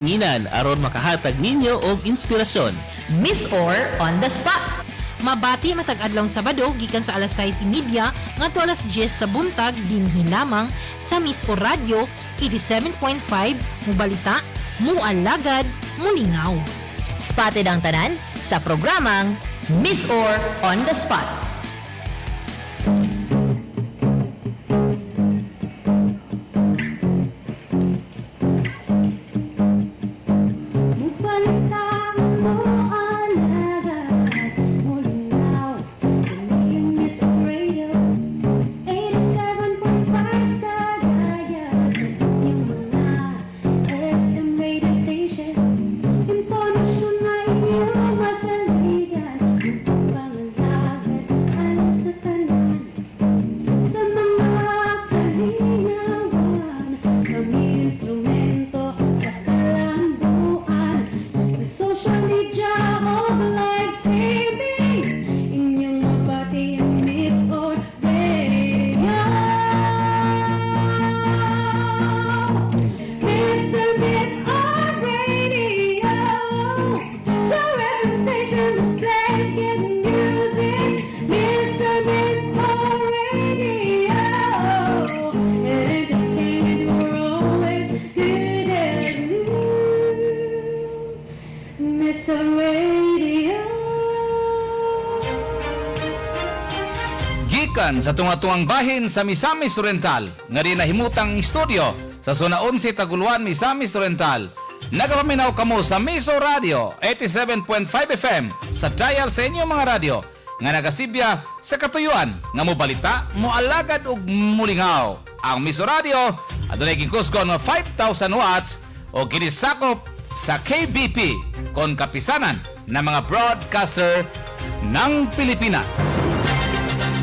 Nginan aron makahatag ninyo og inspirasyon. Miss Or on the Spot. Mabati matag adlong Sabado gikan sa alas 6:30 ngadto alas 10 sa buntag dinhi lamang sa Miss Or Radio 87.5 mo balita, mo alagad, mo lingaw. Spotted ang tanan sa programang Miss Or on the Spot. Sa tunga-tungang bahin sa Misamis Oriental nga rin nahimutang istoryo sa Zona 11 Taguluan, Misamis Oriental. Nagapaminaw kamo sa Miso Radio 87.5 FM sa dial sa inyong mga radyo nga nagasibya sa katuyuan nga mo balita, mo alagad ug mulingaw. Ang Miso Radio adunay gikusgon nga 5,000 watts o ginisakop sa KBP kon kapisanan ng mga broadcaster ng Pilipinas.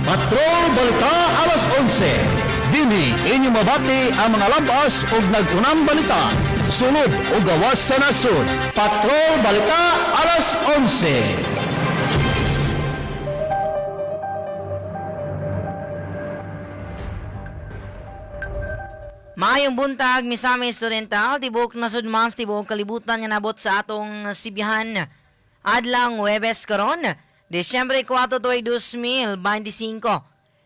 Patrol Balita alas 11. Dini inyo mabati ang mga labas ug nag-unang balita. Sulod o gawas sa nasod. Patrol Balita alas 11. Maayong buntag, Misamis Oriental, tibok nasud mas tibok kalibutan nga nabot sa atong sibihan. Adlang Huwebes karon, Disyembre 4, 2025.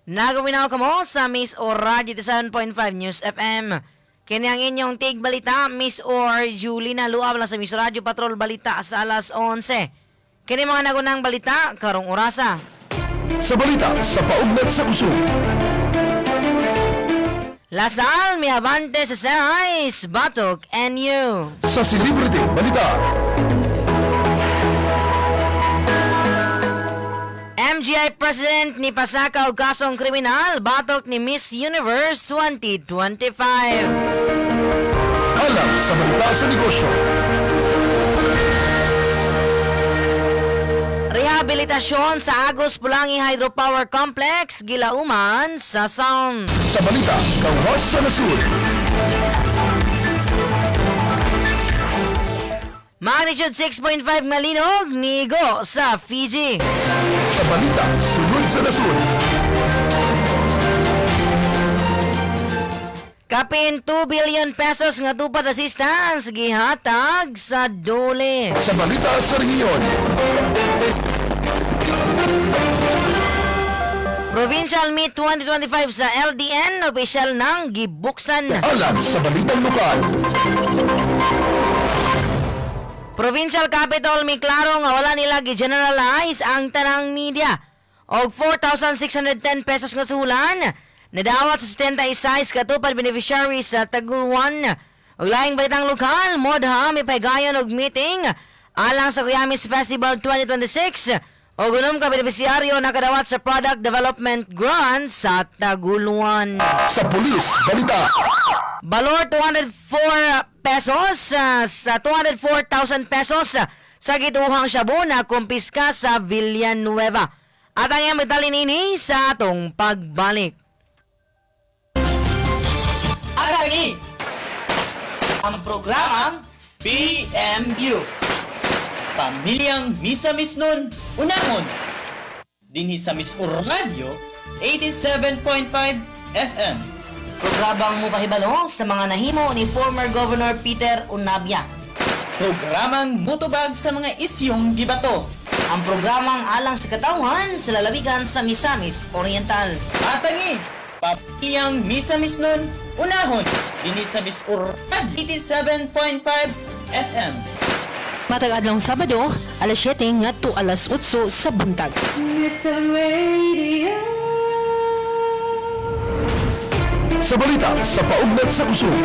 Nagaminaw kamo sa Miss Or Radio 7.5 News FM. Kini ang inyong tig balita, Miss Or Julina Luab lang sa Miss Radio Patrol Balita sa alas 11. Kini mga nagunang balita, karong orasa. Sa balita sa paugnat sa kusog. Lasal, Miabante sa Sais, Batok, NU. Sa Celebrity Balita. MGI President ni pasaka og kasong kriminal batok ni Miss Universe 2025. Alam sa balita sa negosyo. Rehabilitasyon sa Agos Pulangi Hydropower Complex gilauman sa Sound. Sa balita gawas sa nasud. Magnitude 6.5 nga linog nigo sa Fiji. Sa balita sulod sa nasud. Kapin 2 billion pesos nga tupad assistance gihatag sa Dole. Sa balita sa rehiyon. Provincial Meet 2025 sa LDN official nang gibuksan. Alam sa balitang lokal. Provincial Capital may klaro nga wala nila gi-generalize ang tanang media. Og 4,610 pesos nga suhulan, nadawat sa 76 katupad beneficiaries sa Taguluan. Og laing balitang lokal, modha may paygayon og meeting alang sa Kuyamis Festival 2026. Og unom ka beneficiaryo nakadawat sa Product Development Grant sa Taguluan. Sa pulis balita. Balor 204 pesos sa 204,000 pesos sa gituhang shabu na kumpiska sa Villanueva. At ang iyang medalin ini sa atong pagbalik. At ini ang programang PMU. Pamilyang Misamis nun, unahon. Dinhi sa Miss Or Radio 87.5 FM. Programang mo pahibalo sa mga nahimo ni former Governor Peter Unabia. Programang mutubag sa mga isyong gibato. Ang programang alang sa katawhan sa lalawigan sa Misamis Oriental. Matangi, Pamilyang Misamis nun, unahon, dinhi sa Miss Urad 87.5 FM. Matag adlong Sabado, alas 7 ngadto alas 8 sa buntag. Sa balita sa paugnat sa kusog.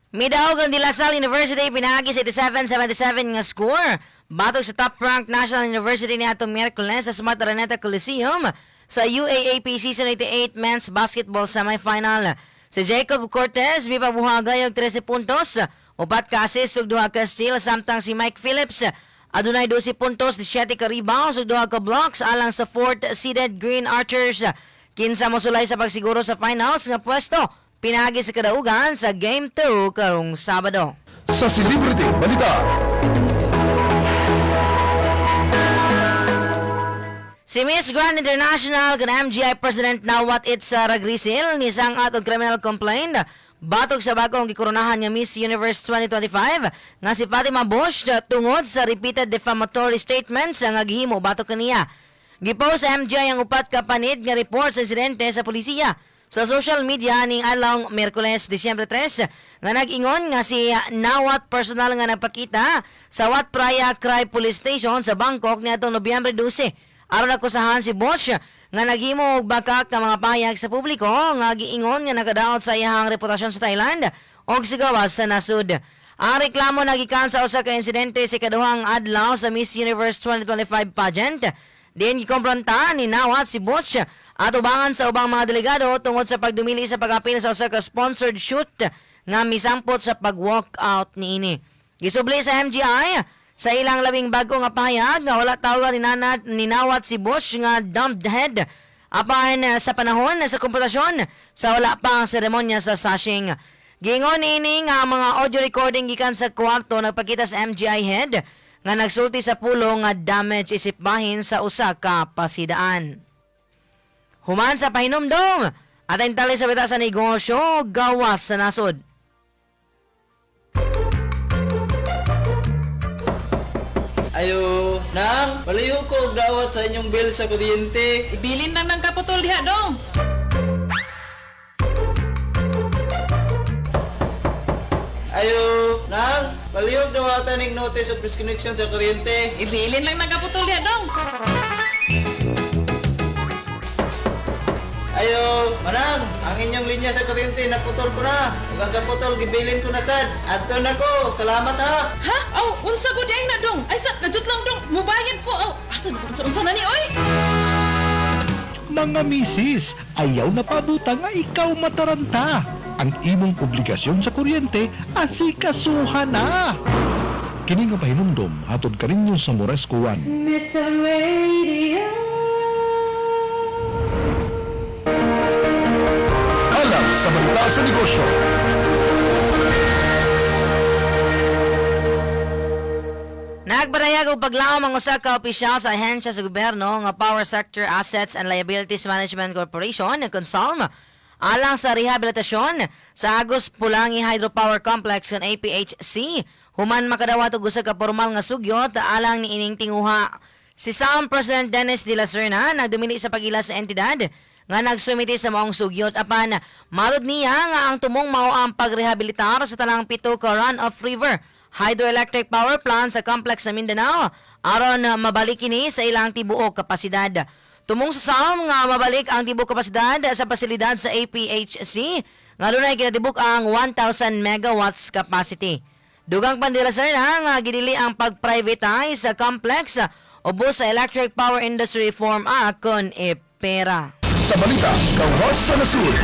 Midaog ang De La Salle University pinagi sa 87-77 nga score. Batok sa top-ranked National University ni atong Miyerkules sa Smart Araneta Coliseum sa UAAP Season 88 Men's Basketball Semifinal. Si Jacob Cortez, bipabuhagay og 13 puntos, upat ka assist ug 2 ka steal, samtang si Mike Phillips adunay 12 puntos, 17 ka rebounds ug 2 ka blocks alang sa 4th seeded Green Archers. Kinsa mosulay sa pagsiguro sa finals nga pwesto pinagi sa kadaugan sa Game 2 karong Sabado. Sa Celebrity Balita. Si Miss Grand International kan MGI President Nawat Itza Ragrisil ni sangat og criminal complaint batok sa bagong gikoronahan nga Miss Universe 2025 nga si Fatima Bosch tungod sa repeated defamatory statements nga gihimo batok kaniya. Gipost sa MGI ang upat ka panid nga report sa insidente sa polisiya sa social media ning along Miyerkules, Disyembre 3 nga nag-ingon nga si Nawat personal nga nagpakita sa Wat Praya Cry Police Station sa Bangkok niadtong Nobyembre 12 aron akusahan si Bosch nga naghimo og bakak nga mga pahayag sa publiko nga giingon nga nagadaot sa iyang reputasyon sa Thailand og sa gawas sa nasud. Ang reklamo nagikan sa usa ka insidente sa kaduhang adlaw sa Miss Universe 2025 pageant. Din gikompronta ni Nawat si Bosch at ubangan sa ubang mga delegado tungod sa pagdumili sa pag-apil sa usa ka sponsored shoot nga misampot sa pag-walkout niini. Gisubli sa MGI sa ilang labing bago nga pahayag nga wala tawag ni Nawat si Bosch nga dumped head apan sa panahon sa kompetisyon sa wala pa ang seremonya sa sashing. Gingon ini nga mga audio recording gikan sa kwarto nagpakita sa MGI head nga nagsulti sa pulong nga damage isip bahin sa usa ka pasidaan. Human sa pahinumdom at ang tali sa bita sa negosyo gawas sa nasod. Ayo, nang, palayo ko og dawat sa inyong bill sa kuryente. Ibilin lang ng kaputol diha dong. Ayo, nang, palihog dawatan ning notice of disconnection sa kuryente. Ibilin lang ng kaputol diha dong. Ayo, manang, ang inyong linya sa kuryente naputol ko na. Ug ang kaputol gibilin ko na sad. Adto na ko. Salamat ha. Ha? Oh, unsa gud ay na dong? Ay sa najut lang dong. Mubayad ko. Oh, asa unsa na ni oy? Mga misis, ayaw na pabuta nga ikaw mataranta. Ang imong obligasyon sa kuryente, asikasuhan na. Kini nga pahinumdom, hatod ka rin sa Moresco 1. Alam sa balita sa negosyo. Nagbarayag og paglaom ang usa ka opisyal sa ahensya sa gobyerno nga Power Sector Assets and Liabilities Management Corporation na Consalm alang sa rehabilitasyon sa Agos Pulangi Hydropower Complex kan APHC human makadawat og usa ka formal nga sugyot alang ni ining tinguha. Si SALM President Dennis De La Serna nagdumili sa pagila sa entidad nga nagsumiti sa maong sugyot apan malud niya nga ang tumong mao ang pagrehabilitar sa tanang pito ka run-off river hydroelectric power plant sa complex sa Mindanao aron mabalik kini sa ilang tibuok kapasidad. Tumong sa SALM nga mabalik ang tibuok kapasidad sa pasilidad sa APHC nga dunay kinatibuk ang 1,000 megawatts capacity. Dugang pandila sir nga gidili ang pag-privatize sa complex ubos sa Electric Power Industry Reform Act kon EPERA. Sa balita, gawas sa nasud.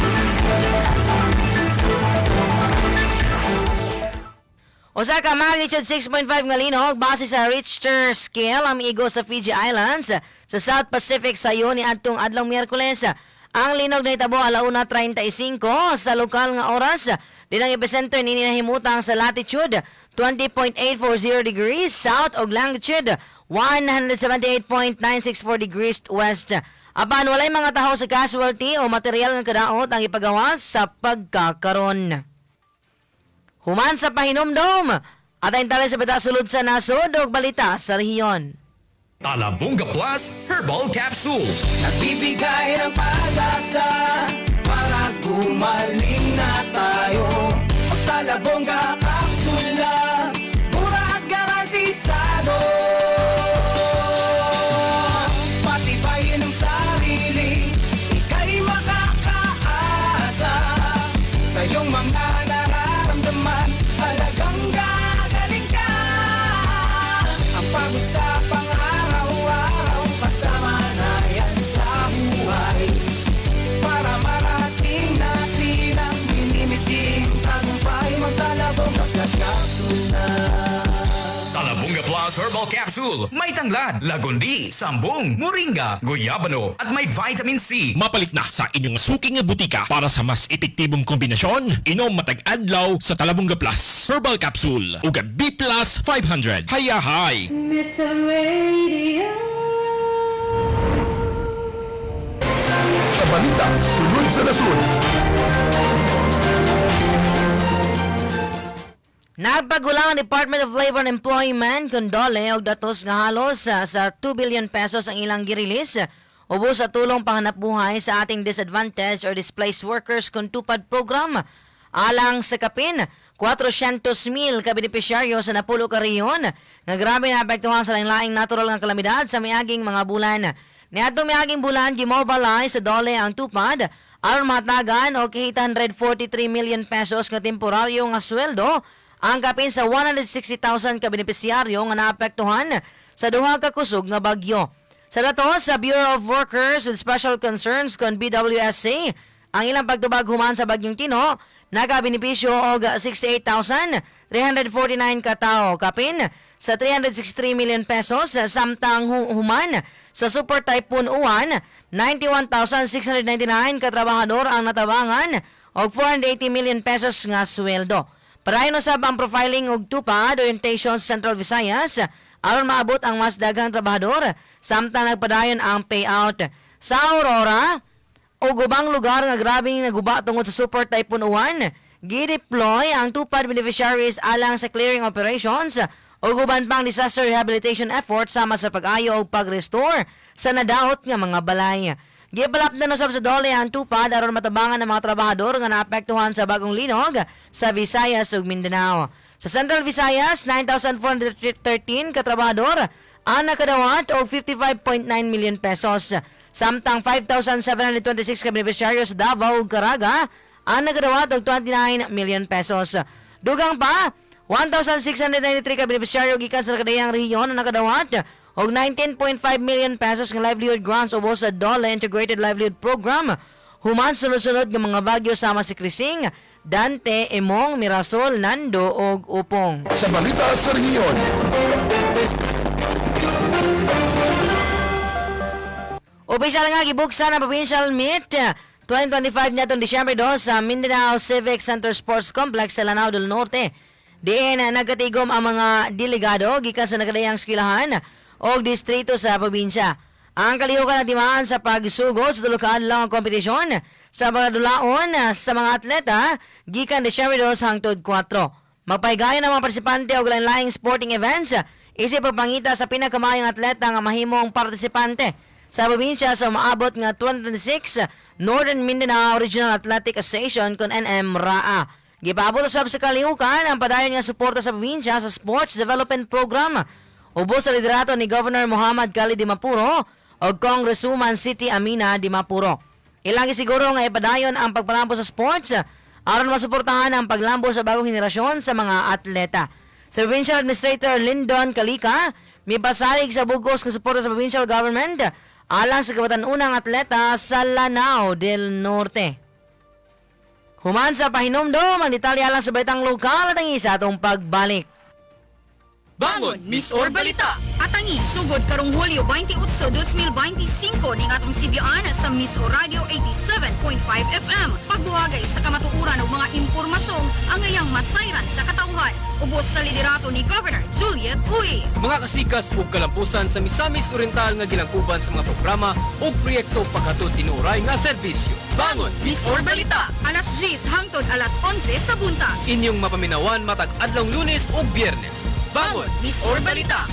Usa ka magnitude 6.5 nga linog base sa Richter scale ang miigo sa Fiji Islands sa South Pacific sayo ni adtong adlong Miyerkules. Ang linog na itabo ala 1:35 sa lokal nga oras. Dinang epicenter nini nahimutang sa latitude 20.840 degrees south ug longitude 178.964 degrees west. Apan walay mga taho sa casualty o material nga kadaot ang ipagawas sa pagkakaron. Human sa pahinumdom, at ang tali sa bita sulod sa nasod o balita sa rehiyon. Talabunga Plus Herbal Capsule. Nagbibigay ng pag-asa para gumaling na tayo. Talabunga Capsule lang, mura at garantisado. Patibayin ang sarili, ika'y makakaasa. Sa iyong mga nararamdaman, talagang gagaling ka. Ang pagod sa pang-araw-araw, kasama na yan sa buhay. Para marating natin ang minimiting tagumpay, magtalabunga plus capsule na. Talabunga Plus Herbal Capsule. May tanglad, lagundi, sambong, moringa, guyabano at may vitamin C. Mapalit na sa inyong suking butika para sa mas epektibong kombinasyon. Inom matag adlaw sa Talabunga Plus Herbal Capsule. Ug B Plus 500. Hayahay! Sa balita, sunod sa nasod. Nagpagulang ang Department of Labor and Employment kung dole og datos nga halos sa 2 billion pesos ang ilang girilis ubos sa tulong panghanapbuhay sa ating disadvantaged or displaced workers kung tupad program. Alang sa kapin, 400,000 ka benepisyaryo sa napulo ka rehiyon nga grabe na apektuhan sa laing natural nga kalamidad sa miaging mga bulan. Niadtong miaging bulan, gimobilize sa dole ang tupad aron mahatagan og 843 million pesos nga temporaryo nga sweldo ang kapin sa 160,000 ka benepisyaryo nga naapektuhan sa duha ka kusog nga bagyo. Sa datos sa Bureau of Workers with Special Concerns kon BWSC, ang ilang pagtubag human sa bagyong Tino nagabenepisyo og 68,349 ka tawo kapin sa 363 million pesos samtang human sa Super Typhoon Uwan 91,699 ka trabahador ang natabangan og 480 million pesos nga sweldo. Parayon usab ang profiling og tupad orientation sa Central Visayas aron maabot ang mas daghang trabahador samtang nagpadayon ang payout. Sa Aurora o ubang lugar nga grabing naguba tungod sa Super Typhoon Uwan, gideploy ang tupad beneficiaries alang sa clearing operations o uban pang disaster rehabilitation efforts sama sa pag-ayo o pag-restore sa nadaot nga mga balay. Gipalap na nasab sa dole ang tupad aron matabangan ng mga trabahador nga naapektuhan sa bagong linog sa Visayas ug Mindanao. Sa Central Visayas, 9,413 ka trabahador ang nakadawat og 55.9 million pesos. Samtang 5,726 ka beneficiaryo sa Davao ug Caraga ang nakadawat og 29 million pesos. Dugang pa, 1,693 ka beneficiaryo gikan sa nakadayang rehiyon ang nakadawat og 19.5 million pesos nga livelihood grants ubos sa DOLE Integrated Livelihood Program. Human sunod-sunod nga mga bagyo sama si Krising, Dante, Emong, Mirasol, Nando ug Upong. Sa balita sa rehiyon. Opisyal nga gibuksan ang Provincial Meet 2025 nitong Disyembre 2 sa Mindanao Civic Center Sports Complex sa Lanao del Norte. Diin nagatigom ang mga delegado gikan sa nakadayang eskwelahan o distrito sa probinsya. Ang kalihukan na timaan sa pagsugod sa tulukan lang ang kompetisyon sa mga dulaon sa mga atleta gikan Disyembre 2 hangtod 4. Magpahigayon ang mga partisipante og lain-laing sporting events isip pagpangita sa pinakamayong atleta nga mahimong partisipante sa probinsya sa umaabot nga 2026 Northern Mindanao Regional Athletic Association kon NM-RAA. Gipaabot usab sa kalihukan ang padayon nga suporta sa probinsya sa Sports Development Program ubos sa liderato ni Governor Muhammad Khalid Dimapuro o Congresswoman Siti Amina Dimapuro. Ilang isiguro nga ipadayon ang pagpalambo sa sports aron masuportahan ang paglambo sa bagong henerasyon sa mga atleta. Sa Provincial Administrator Lyndon Calika, may pasalig sa bugos ng suporta sa provincial government alang sa kabatan-unang atleta sa Lanao del Norte. Human sa pahinumdom, ang detalye alang sa balitang lokal at ang isa atong pagbalik. Bangon, Miss Or Balita! Atangi, sugod karong Hulyo 28, 2025 ning atong sibyaan sa Miss Or Radio 87.5 FM. Pagbuhagay sa kamatuuran og mga impormasyong ang ngayang masayran sa katawhan. ubos sa liderato ni Governor Juliet Uy. Mga kasikas ug kalampusan sa Misamis Oriental nga gilangkuban sa mga programa ug proyekto paghatod tinuoray nga serbisyo. Bangon Miss or Balita, alas 10 hangtod alas 11 sa buntag. Inyong mapaminawan matag adlong Lunes ug Biyernes. Bangon Miss or Balita.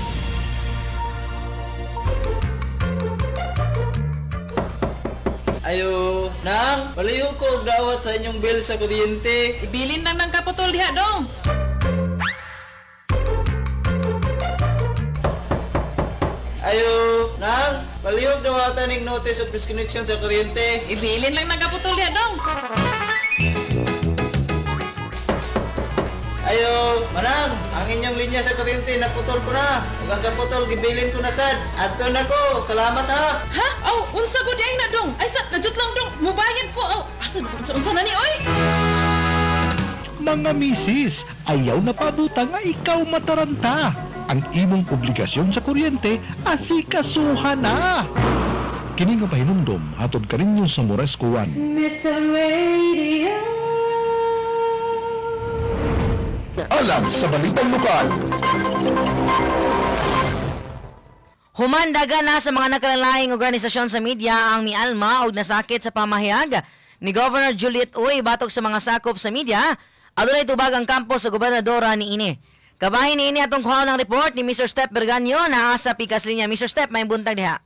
Ayo, nang, palayo ko og dawat sa inyong bill sa kuryente. Ibilin lang ng kaputol diha dong. Ayo, nang, palayo og dawatan ning notice of disconnection sa kuryente. Ibilin lang ng kaputol diha dong. Ayo, manang, ang inyong linya sa kuryente naputol ko na. Ug ang kaputol gibilin ko na sad. Adto na ko. Salamat ha. Ha? Aw, unsa gud ay na dong? Ay sat najut lang dong. Mubayad ko. Aw, asa unsa na ni oy? Mga misis, ayaw na pabuta nga ikaw mataranta. Ang imong obligasyon sa kuryente, asikasuhan na. Kini nga pahinumdom, hatod ka ninyo sa Moresco 1. Alam sa balitang lokal. Humandaga na sa mga nakalalaing organisasyon sa media ang mialma og nasakit sa pamahayag ni Governor Juliet Uy batok sa mga sakop sa media. Adunay tubag ang kampo sa gobernadora ni ini. Kabahin ni ini atong kuhaon ng report ni Mr. Step Berganyo na sa pikas linya. Mr. Step, may buntag diha.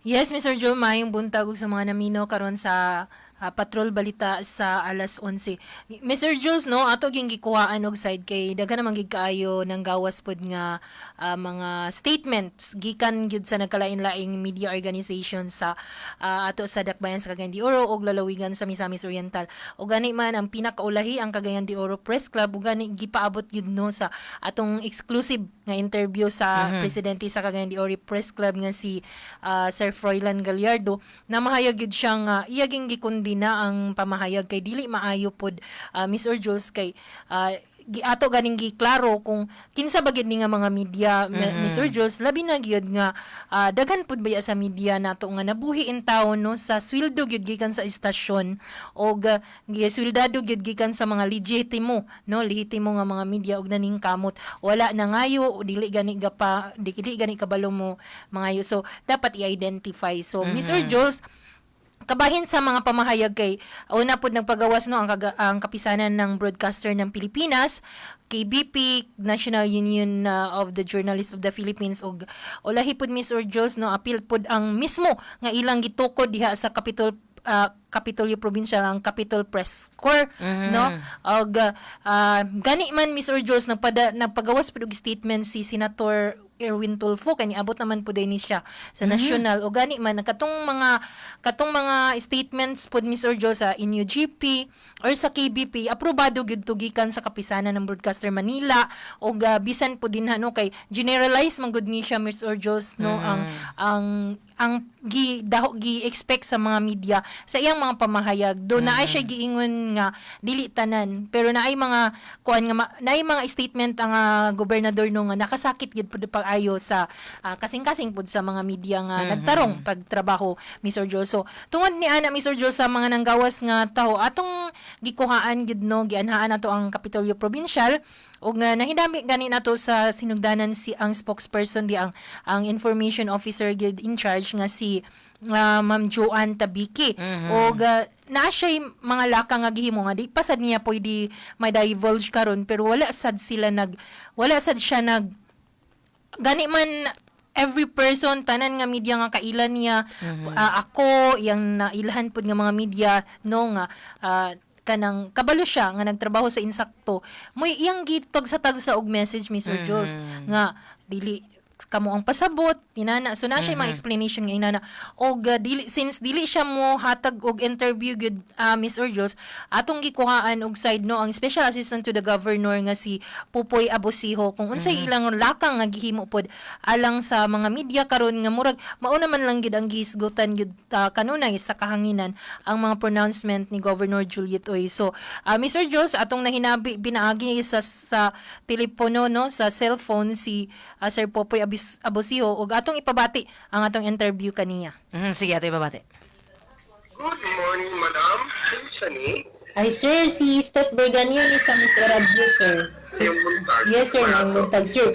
Yes, Mr. Joe, may buntag og sa mga namino karon sa patrol balita sa alas 11. Mr. Jules, no, ato ging gikuhaan og side kay daghan naman gid kaayo ng gawas pod nga mga statements gikan gid sa nagkalain-laing media organization sa ato sa Dakbayan sa Cagayan de Oro og lalawigan sa Misamis Oriental. O gani man ang pinakaulahi ang Cagayan de Oro Press Club ug gani gipaabot gid no sa atong exclusive nga interview sa presidente sa Cagayan de Oro Press Club nga si Sir Froilan Gallardo na mahayag gid siyang iya ging gikundi na ang pamahayag kay dili maayo pod Mr. Jules kay ato ganing giklaro kung kinsa bagid ni nga mga media Mr. Jules labi na gyud nga daghan pud baya sa media nato nga nabuhi in taon no sa sweldo gyud gikan sa istasyon og gisweldado gyud gikan sa mga lehitimo nga mga media og naning kamot wala na ngayo dili gani kabalo mo mangayo so dapat i-identify so Mr. Jules kabahin sa mga pamahayag kay una pod nagpagawas no ang kapisanan ng broadcaster ng Pilipinas KBP National Union of the Journalists of the Philippines og ulahi pod Mr. Jules no apil pod ang mismo nga ilang gitukod diha sa Kapitolyo Provincial ang Capitol Press Corps no og gani man Mr. Jules nagpagawas pod og statement si Senator Erwin Tulfo kani abot naman po din siya sa national o gani man katong mga statements pod Mr. Joe sa NUGP or sa KBP aprobado gyud gikan sa kapisanan ng Broadcaster Manila o bisan po din kay generalize man gud ni siya Mr. Joe no ang gi-expect sa mga media sa iyang mga pamahayag do na ay siya giingon nga dili tanan pero naay mga naay mga statement ang gobernador no nga nakasakit gid pud ayo sa kasing-kasing pud sa mga media nga nagtarong pagtrabaho Mr. Joe. So tungod ni ana Mr. Joe sa mga nanggawas nga taho atong gikuhaan gid no gianhaan nato ang Kapitolyo Provincial og nahidami gani nato sa sinugdanan si ang spokesperson di ang information officer gid in charge nga si Ma'am Joanne Tabiki og naa siya mga laka nga gihimo nga di pasad niya pwede may divulge karon pero wala sad siya gani man every person tanan nga media nga kailan niya ako yang nailahan pud nga mga media no nga kanang kabalo siya nga nagtrabaho sa insakto mo iyang gitog sa tagsa og message Mr. Jules nga dili kamo ang pasabot inana so na siya mga explanation nga inana og since dili siya mo hatag og interview gud Mr. Jules atong gikuhaan og side no ang special assistant to the governor nga si Pupoy Abosiho kung unsay ilang lakang nga gihimo pod alang sa mga media karon nga murag mauna man lang gid ang gihisgutan gid kanunay sa kahanginan ang mga pronouncement ni Governor Juliet Uy so Mr. Jules atong nahinabi binaagi sa telepono no sa cellphone si Sir Pupoy Abosiho ug atong ipabati ang atong interview kaniya. Sige, ato ipabati. Good morning, madam. Sir Shani. Ay, sir, si Step Berganyo ni sa Miss Radio, sir. Iyong buntag. Yes, sir. Ang buntag, sir.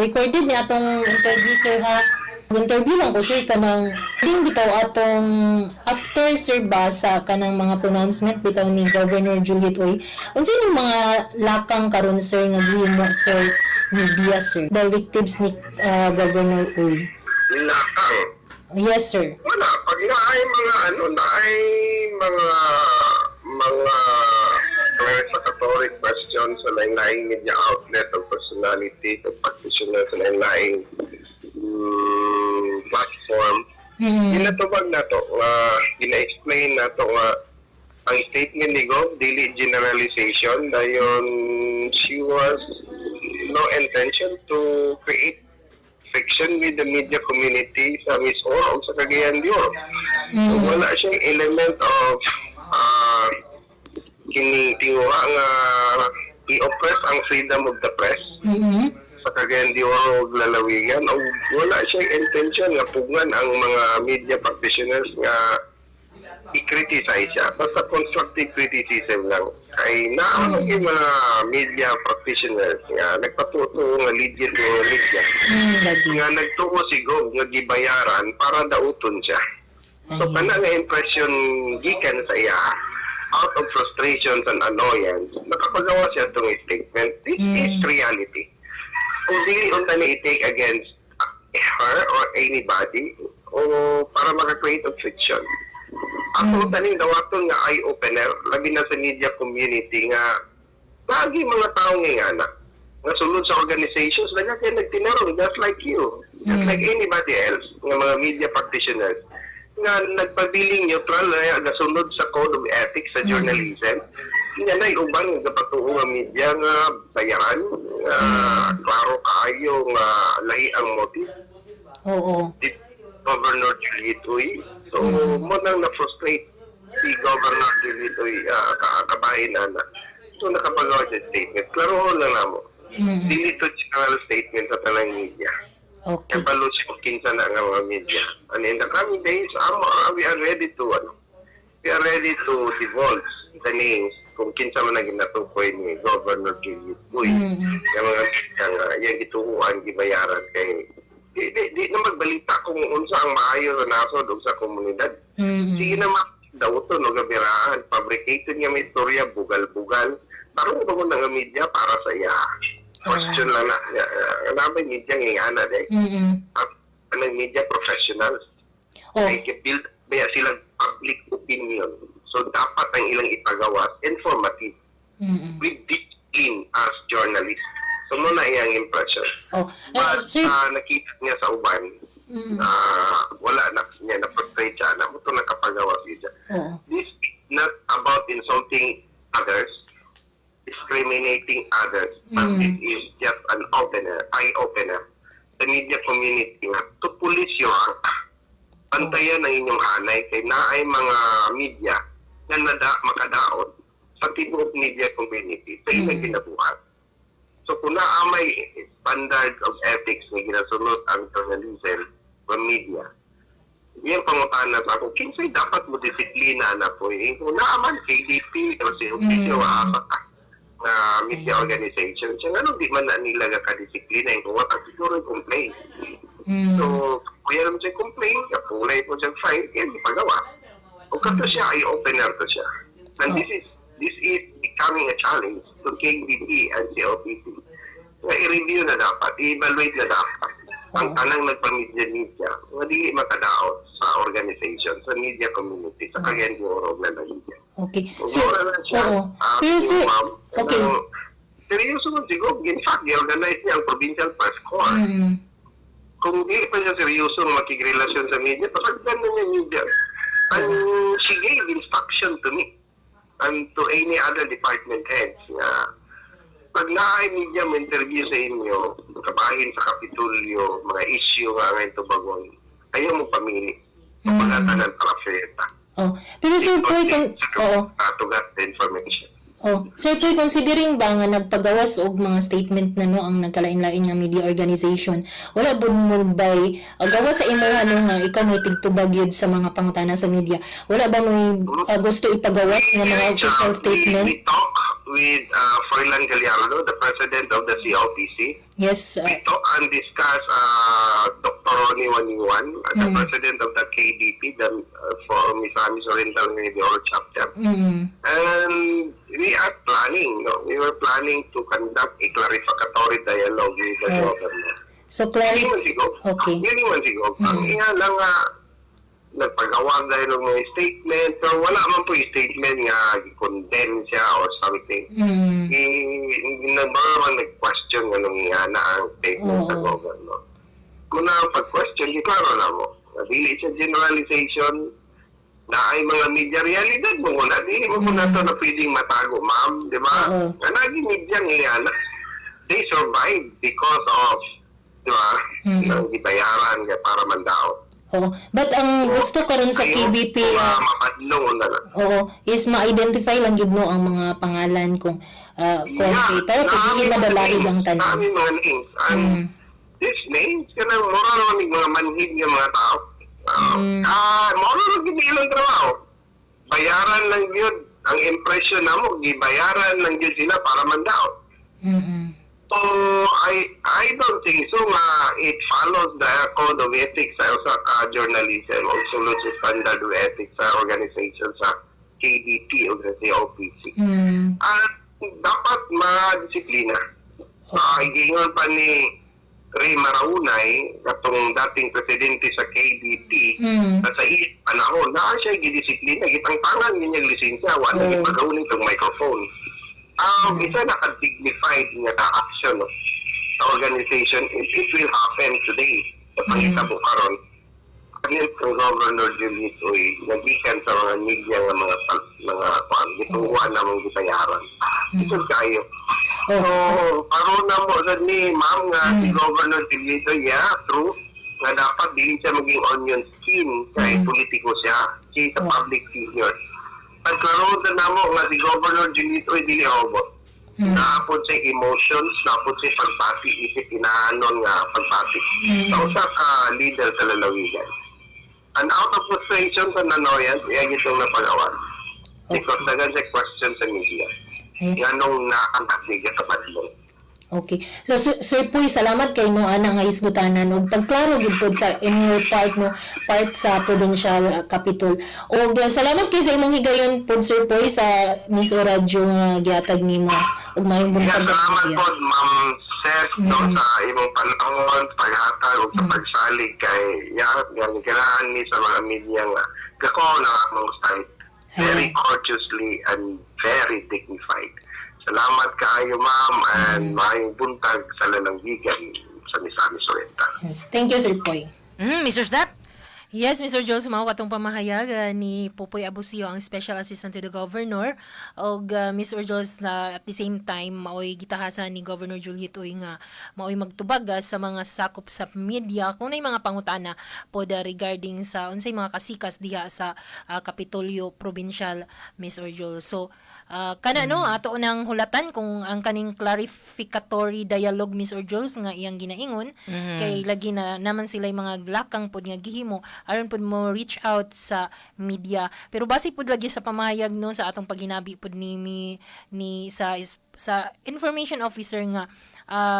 Recorded ni atong interview, sir, ha? Interview lang ko, sir, kanang ding bitaw atong after, sir, ba sa kanang mga pronouncement bitaw ni Governor Juliet Oy. Unsa yung mga lakang karon, sir, nga gihimo for media, sir? Directives ni Governor Oy. Lakang. Yes, sir. Wala. Pag naay mga mga clarificatory questions sa lain-laing media outlet o personality o practitioner sa lain-laing platform, ginatubag na to, gina-explain na to nga ang statement ni Gov, dili generalization, dayon she was no intention to create friction with the media community sa Miss Or o sa Cagayan de Oro. So, wala siyang element of kinitinguha nga i-oppress ang freedom of the press sa Cagayan de Oro o lalawigan. O wala siyang intention nga pugnan ang mga media practitioners nga i-criticize siya. Basta constructive criticism lang. Kay naamag yung mga media practitioners nga nagpatuto nga legit o media. Nga nagtuo si Gov nga gibayaran para dauton siya. So kana nga impression gikan sa iya out of frustrations and annoyance, nakapagawa siya itong statement. This is reality. Kung dili unta ni i-take against her or anybody o para maka-create of friction. Ako taning dawaton nga eye-opener, labi na sa media community nga lagi mga taong nga nga sulod sa organizations na kaya nagtinarong just like you, just like anybody else, nga mga media practitioners nga nagpabiling neutral na gasunod sa code of ethics sa journalism. Nga na ubang gapatuo nga media nga bayaran, klaro kaayo nga lahi ang motive. Oo. Governor Juliet Oy. So, mo nang na-frustrate si Governor Juliet Oy kabahin na. So, nakapagawa siya statement. Klaro lang na mo. Dili to general statement sa tanang media. Okay. Kabalo siya kung kinsa na nga mga media. And in the coming days, we are ready to divulge the names kung kinsa man naging natukoy ni Governor Juliet Oy. Yung mga yung ituuan, gibayaran kay di na magbalita kung unsa ang maayo sa nasod o sa komunidad. Sige naman dawton o gabiraan, fabricated niya may istorya, bugal-bugal. Parang ba mo nga media para sa iya? Question lang na. Namin media ngingana ang media professionals. Build kaya silang public opinion. So dapat ang ilang ipagawas informative. With discipline as journalists. So, muna iyang impression. But nakita niya sa uban, wala na niya na-frustrate siya na ito nakapagawa siya. This is not about insulting others, discriminating others, but it is just an eye-opener. The media community nga, to police your pantayan ng inyong hanay kay naay mga media na makadaot sa tibuok media community sa ilang kinabuhat. So kung naamay standard of ethics na ginasunod ang journalism o media, yung pangutana sa ako, kinsay dapat mo disiplina na po eh. Kung naaman KDP o COPC o na media organization, siya nga di man na nila ka-disiplina yung kung wata siguro yung complaint. So, kaya naman siya complaint, kapulay po siyang file, kaya di pagawa. O kato siya, eye-opener to siya. And this is becoming a challenge to KDP and COPC. Na i-review na dapat, i-evaluate na dapat ang tanang nagpa-media na di makadaot sa organization, sa media community, sa Cagayan de Oro na media. Okay. So, Pero sir, okay. Seryoso mo siguro, in fact, i-organize niya ang provincial press corps. Kung di pa siya seryoso makikrelasyon sa media, pasagdan na niya media. And she gave instruction to me and to any other department heads na pag naay media mo interview sa inyo, kabahin sa Kapitolyo, mga issue nga ngayon tubagon, ayaw mo pamili. Pagkatan ng trafeta. Pero sir, tugat the information. Sir, considering ba nga nagpagawas og mga statement na no ang nagkalain-lain nga media organization, wala ba mo ba'y gawas sa imo nga ikaw may tigtubag yun sa mga pangutana sa media, wala ba mo gusto ipagawas ng mga official statement? with Froilan Gallardo, the president of the COPC. Yes. We talk and discuss Dr. Ronnie Waniwan, the president of the KDP, the for Misamis Oriental Meteor chapter. And we are planning, we were planning to conduct a clarificatory dialogue with the governor. So, Yun naman siguro. Ang iyan lang nagpagawag dahil ng mga statement, pero wala man po yung statement nga i-condemn siya or something. Nag-question nga nung nga na ang statement sa governor. Muna ang pag-question, di klaro na mo. Dili siya generalization na ay mga media realidad mo muna. Dili mo muna ito na pwedeng matago, ma'am. Di ba? Naging media nga na they survived because of, di ba, ng ibayaran para mandaot. Oo. But ang gusto ko rin sa KBP is ma-identify lang yun no ang mga pangalan kung competitor kung hindi madalahig ang tanan. Dami mga names. And these names, kanang moral ng mga manhid ng mga tao. Moral ng ilang trabaho. Bayaran lang yun. Ang impression na mo, gibayaran lang yun sila para mandaot. So, I don't think so it follows the code of ethics sa journalism o sulod sa standard of ethics sa organization sa KDP o sa COPC. At dapat ma-disiplina. Igingon pa ni Ray Maraunay, katong dating presidente sa KDP, na sa panahon, na siya gidisiplina, gitang-tangan niya yung lisensya, wala niya pagawin itong microphone. Isa naka-dignified nga na-action sa organization, it will happen today sa pangitabo karon. Kanil ang Governor Julius Uy, nagikan sa mga media nga mga gituwa na mga gitayaran. Ito kayo. So, karon na mo sa ni ma'am nga si Governor Julius Uy, true, nga dapat din siya maging onion skin kahit politiko siya, siya sa public figure. At karoon na mo nga si Governor Junito dili robot. Naapod sa emotions, naapod sa pagpati, isip inaanon nga pagpati. Sa usa ka leader sa lalawigan. And out of frustration sa nanoyan, iya gitong napagawan. Because dagan sa question sa media. Ganong naangkat niya sa padlong. Okay. So, Sir Puy, salamat kay no ana nga isgutanan og pagklaro gid pod sa inyo part sa provincial capital. Og salamat kay sa imong higayon pod Sir Puy sa Miss O Radio nga gihatag nimo og maayong buntag. Salamat pod Ma'am Seth sa imong panahon, paghatag ug sa pagsalig kay ganahan ni sa mga media nga kako na among site very courteously and very dignified. Salamat kaayo ma'am and maayong buntag sa lalawigan sa Misamis Oriental. Yes. Thank you Sir Poy. Mr. Snap? Yes, Mr. Jules, mao katong pamahayag ni Popoy Abusio, ang Special Assistant to the Governor, og Mr. Jules na at the same time maoy gitahasan ni Governor Juliet Uy nga maoy magtubag sa mga sakop sa media kung nay mga pangutana pod regarding sa unsay mga kasikas diha sa Kapitolyo Provincial, Mr. Jules. So kana no ato nang hulatan kung ang kaning clarificatory dialogue Mr. Jules nga iyang ginaingon kay lagi na naman sila mga glakang pod nga gihimo aron pod mo reach out sa media, pero base pod lagi sa pamahayag no sa atong paghinabi pod ni sa information officer nga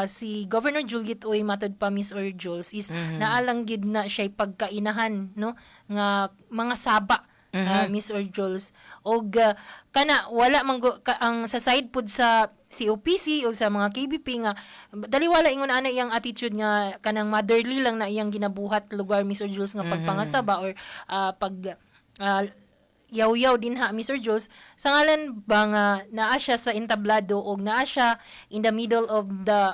si Governor Juliet Uy matod pa Miss or Jules is naalang gid na siya pagkainahan no nga mga saba Miss or Jules og kana wala man ang sa side pod sa COPC o sa mga KBP nga daliwala ingon ana iyang attitude nga kanang motherly lang na iyang ginabuhat lugar Miss or Jules nga pagpangasaba or pag yaw-yaw din ha Mr. Jules sa ngalan ba nga naa siya sa entablado og naa siya in the middle of the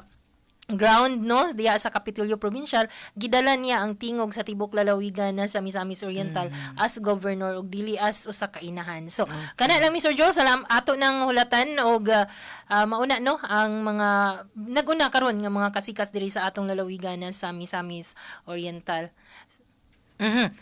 ground no diya sa Kapitolyo Provincial, gidala niya ang tingog sa tibok lalawigan na sa Misamis Oriental as governor og dili as usa ka inahan. So kana lang Mr. Joe, salam ato nang hulatan og mauna no ang mga naguna karon nga mga kasikas diri sa atong lalawigan na sa Misamis Oriental.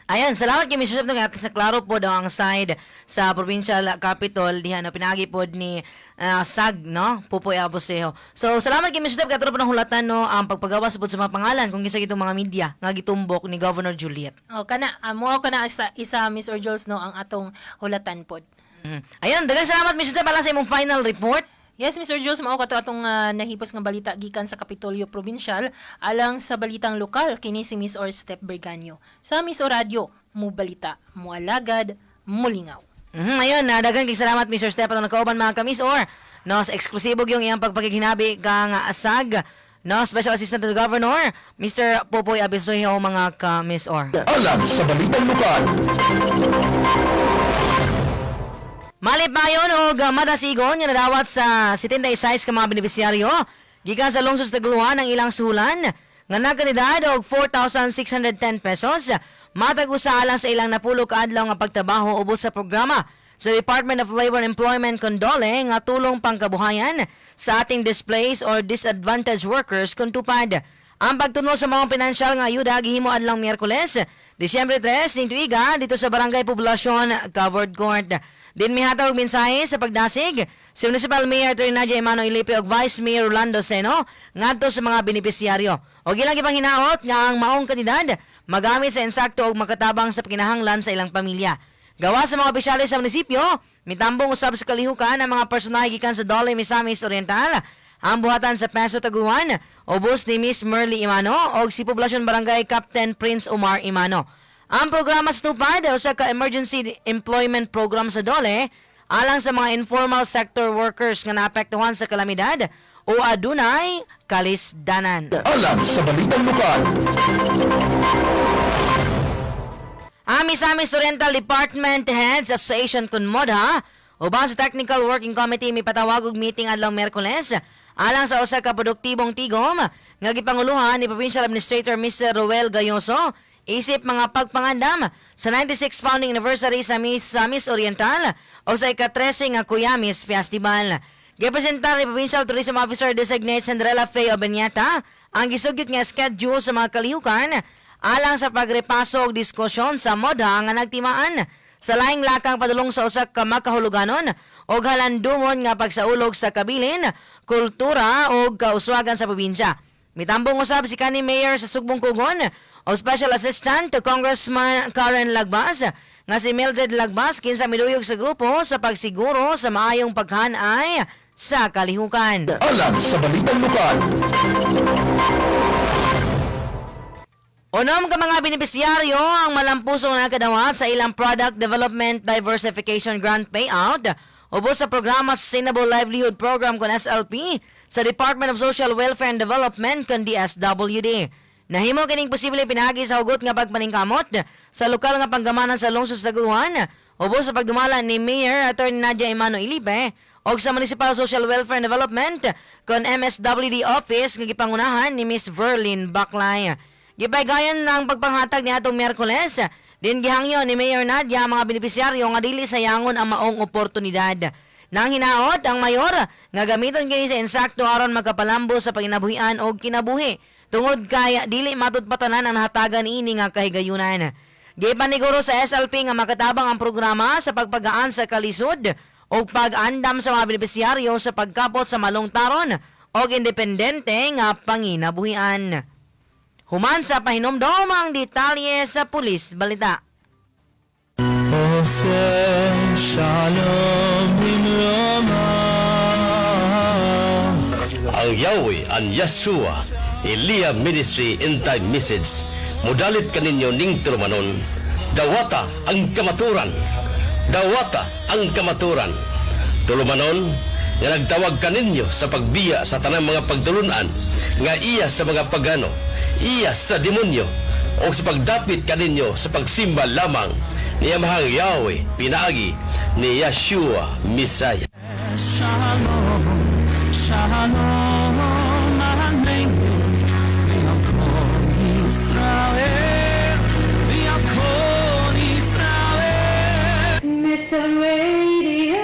Ayan, salamat kay Mr. Sab nga sa klaro po daw ang side sa provincial capital diha na pinagi pod ni SAG no Popoy Abusio. So salamat kay Mr. Sab katuro po ng hulatan no ang pagpagawas pod sa mga pangalan kung kinsa gitong mga media nga gitumbok ni Governor Juliet. Kana mo kana isa Mr. Jules no ang atong hulatan pod. Ayan, daghang salamat Mr. Sab para sa imong final report. Yes, Mr. Jules, mao kato atong nahipos nga balita gikan sa Kapitolyo Provincial alang sa balitang lokal kini si Miss Or Step Berganyo. Sa Miss Or Radio, mo balita, mo alagad, mo lingaw. Ayun, daghang kay salamat Mr. Step atong nakauban mga ka-Miss Or. No, sa eksklusibo yung iyang pagpakiginabi kang asag. No, Special Assistant to the Governor, Mr. Popoy Abisoyo mga ka-Miss Or. Alam sa balitang lokal. Malip mayon og madasigon nga nadawat sa 76 ka mga benepisyaryo gikan sa lungsod sa Taguluan ang ilang suhulan nga nagkantidad og 4,610 pesos matag usa alang sa ilang napulo ka adlaw nga pagtrabaho ubos sa programa sa Department of Labor and Employment Condole nga tulong pangkabuhayan sa ating displaced or disadvantaged workers kung tupad. Ang pagtuno sa mga pinansyal nga ayuda gihimo adlaw Miyerkules, Disyembre 3 ning tuiga dito sa Barangay Poblacion, Covered Court. Din mihatag og mensahe sa pagdasig si Municipal Mayor Trinadia Emmanuel Ilipe og Vice Mayor Rolando Seno ngadto sa mga benepisyaryo. Og ilang ipanghinaot nga ang maong kandidat magamit sa insakto og makatabang sa kinahanglan sa ilang pamilya. Gawa sa mga opisyalis sa munisipyo, mitambong usab sa kalihukan ang mga personal gikan sa Dole, Misamis Oriental, ang buhatan sa Peso Taguan, ubos ni Miss Merly Imano og si Poblacion Barangay Captain Prince Omar Imano. Ang programa sa tupad usa ka emergency employment program sa Dole alang sa mga informal sector workers nga naapektuhan sa kalamidad o adunay kalisdanan. Alam sa balitang lokal. Ang Misamis Oriental Department Heads Association Kunmodha uban sa Technical Working Committee mipatawag og meeting adlaw Miyerkules alang sa usa ka produktibong tigom nga gipanguluhan ni Provincial Administrator Mr. Roel Gayoso isip mga pagpangandam sa 96th founding anniversary sa Miss Oriental o sa ika-13 nga Kuyamis Festival. Gipresentar ni Provincial Tourism Officer Designate Cinderella Faye Obeñata ang gisugyot nga schedule sa mga kalihukan alang sa pagrepaso og diskusyon sa moda nga nagtimaan sa laing lakang padulong sa usa ka makahuluganon o halandumon nga pagsaulog sa kabilin, kultura o kauswagan sa probinsya. Mitambong usab si kanhi Mayor sa Sugbong Kugon o Special Assistant to Congressman Karen Lagbas nga si Mildred Lagbas kinsa miduyog sa grupo sa pagsiguro sa maayong paghanay sa kalihukan. Alam sa balitang lokal. Unom ka mga benepisyaryo ang malampusong nakadawat sa ilang Product Development Diversification Grant Payout ubos sa programa Sustainable Livelihood Program kon SLP sa Department of Social Welfare and Development kon DSWD. Nahimo kining posible pinagi sa hugot nga pagpaningkamot sa lokal nga panggamanan sa lungsod sa Taguluan ubos sa pagdumala ni Mayor Attorney Nadia Emmanuel Ilipe og sa Municipal Social Welfare and Development kon MSWD Office nga gipangunahan ni Miss Verlyn Baclay. Gipaygayon ng pagpanghatag ni atong Miyerkules, din gihangyo ni Mayor Nadia ang mga benepisyaryo nga dili sayangon ang maong oportunidad. Nang hinaot ang mayor nga gamiton kini sa insakto aron magkapalambo sa panginabuhian og kinabuhi tungod kay dili matudpatanan ang nahatagan ini nga kahigayunan. Gipaniguro sa SLP nga makatabang ang programa sa pagpagaan sa kalisod o pag-andam sa mga benepisyaryo sa pagkapot sa malungtaron o independente nga panginabuhian. Human sa pahinomdom ang detalye sa Pulis Balita. Ang Yahweh ang Yeshua, Elia Ministry End Time Message, mudalit kaninyo ning tulumanon, dawata ang kamaturan, dawata ang kamaturan, tulumanon, nga nagtawag kaninyo sa pagbiya sa tanang mga pagdulunan, nga iya sa mga pagano, iya sa demonyo o sa pagdapit kaninyo sa pagsimba lamang ni Amahang Yahweh pinaagi ni Yeshua Messiah. Shalom, shalom, aleinu, Ya'akov Israel, Ya'akov Israel. Miss Radio.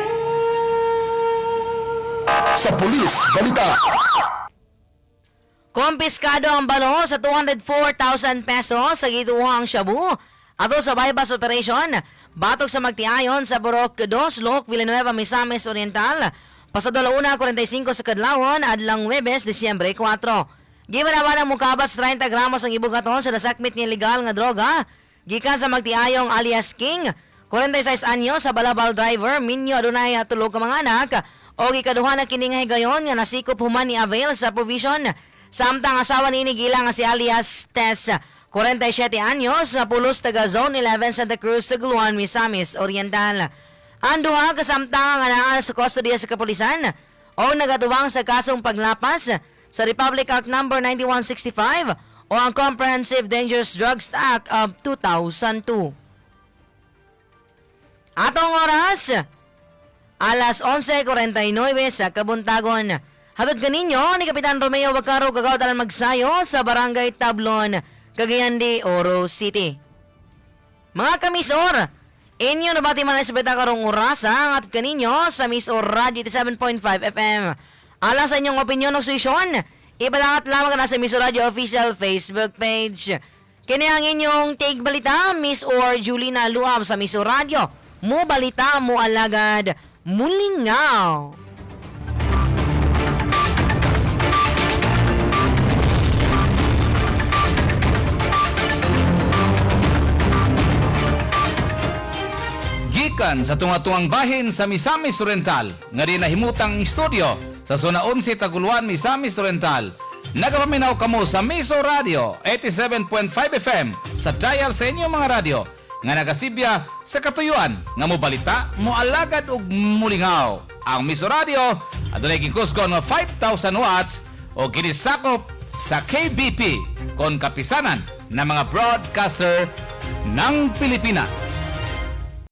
Sa Pulis Balita. Kompiskado ang balo sa 204,000 pesos sa gituhang shabu ato sa bypass operation batok sa magtiayon sa Borok 2, Lok, Villanueva, Misamis Oriental pasado 1:45 sa kadlawon adlang Huwebes, Disyembre 4. Gibanawan ang mukabats 30 gramos ang ibugaton sa nasakmit nga legal nga droga gikan sa magtiayong alias King, 46 anyo sa balabal driver, minyo adunay 3 ka mga anak O ikaduha na kini nga higayon nga nasikop human ni Avail sa provision. Samtang asawa ni Gila nga si alias Tess, 47 anyos, na pulos taga Zone 11 Santa Cruz, Taguluan, Misamis Oriental. Ang duha kasamtang nga naa sa kustodiya sa kapulisan o nagatubang sa kasong paglapas sa Republic Act No. 9165 o ang Comprehensive Dangerous Drugs Act of 2002. Atong oras, alas 11:49 sa Kabuntagon. Hatod kaninyo ni Kapitan Romeo Bacaro kagawad alang magsayo sa Barangay Tablon, Cagayan de Oro City. Mga kamisor, inyo nabati man sa beta karong orasa ang atod kaninyo sa Miss Or Radio 87.5 FM. Alang sa inyong opinyon o susyon, ipalangat lamang na sa Miss Or Radio official Facebook page. Kini ang inyong take balita, Miss Or Julina Luab sa Miss Or Radio. Mo balita, mo alagad, mulingaw. Gikan sa tunga-tungang bahin sa Misamis Oriental, nga rin nahimutang istoryo sa Zona 11 Taguluan, Misamis Oriental. Nagapaminaw kamo sa Miso Radio 87.5 FM sa dial sa inyong mga radyo nga nagasibya sa katuyuan nga mo balita, mo alagad ug mulingaw. Ang Miso Radio adunay gikusgon nga 5,000 watts o ginisakop sa KBP kon kapisanan ng mga broadcaster ng Pilipinas.